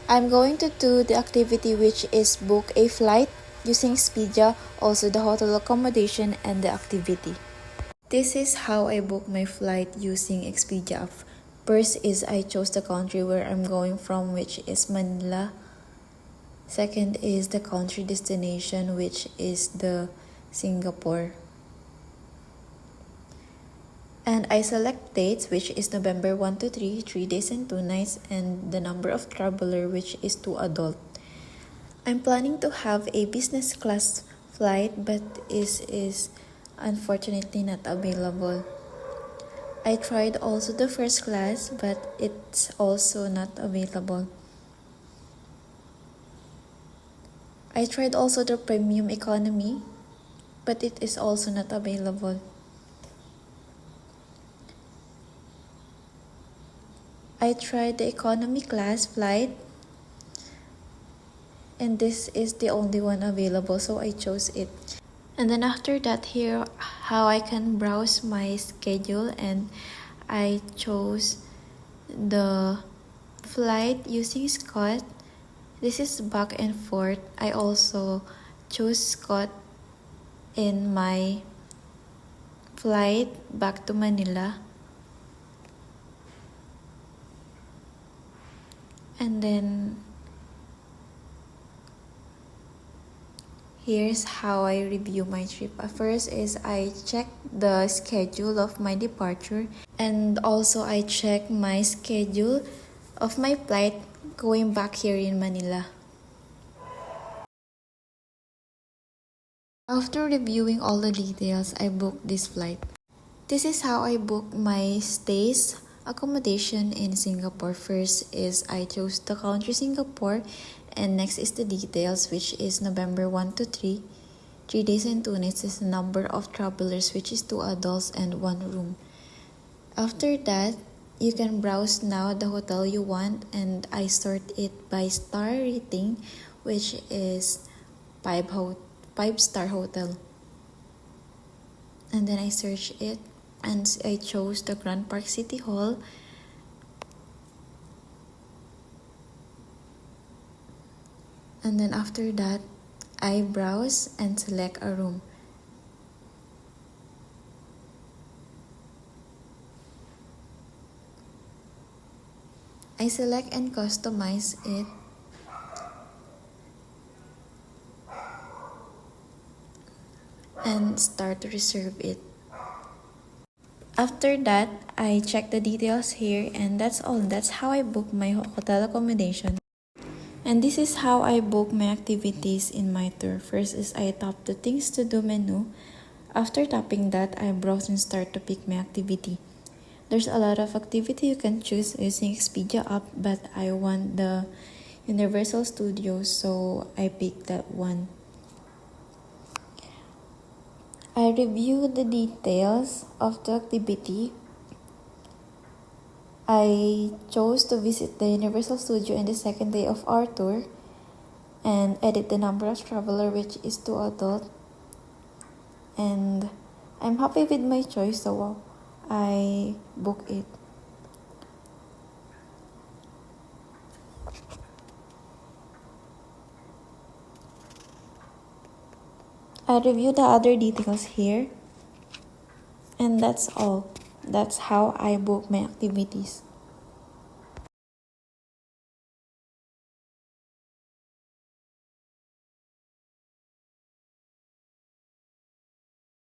I'm going to do the activity, which is book a flight using Expedia, also the hotel accommodation and the activity. This is how I book my flight using Expedia. First is I chose the country where I'm going from, which is Manila. Second is the country destination, which is the Singapore. And I select dates, which is November 1 to 3, 3 days and 2 nights, and the number of traveler, which is 2 adult. I'm planning to have a business class flight, but is unfortunately not available. I tried also the first class, but it's also not available. I tried also the premium economy, but it is also not available. I tried the economy class flight, and this is the only one available, so I chose it. And then after that, here how I can browse my schedule, and I chose the flight using Scott. This is back and forth. I also chose Scott in my flight back to Manila. And then here's how I review my trip. First is I check the schedule of my departure, and also I check my schedule of my flight going back here in Manila. After reviewing all the details, I booked this flight. This is how I booked my stays accommodation in Singapore. First is I chose the country Singapore, and next is the details, which is November 1 to 3. 3 days and 2 nights is the number of travelers, which is 2 adults and 1 room. After that, you can browse now the hotel you want, and I sort it by star rating, which is 5-star hotel. And then I search it, and I chose the Grand Park City Hall. And then after that, I browse and select a room. I select and customize it. And start to reserve it. After that, I check the details here, and that's all. That's how I book my hotel accommodation. And this is how I book my activities in my tour. First is I tap the things to do menu. After tapping that, I browse and start to pick my activity. There's a lot of activity you can choose using Expedia app, but I want the Universal Studios, so I picked that one. I review the details of the activity. I chose to visit the Universal Studio in the second day of our tour, and edit the number of traveler, which is 2 adult. And I'm happy with my choice, so I book it. I review the other details here, and that's all. That's how I book my activities.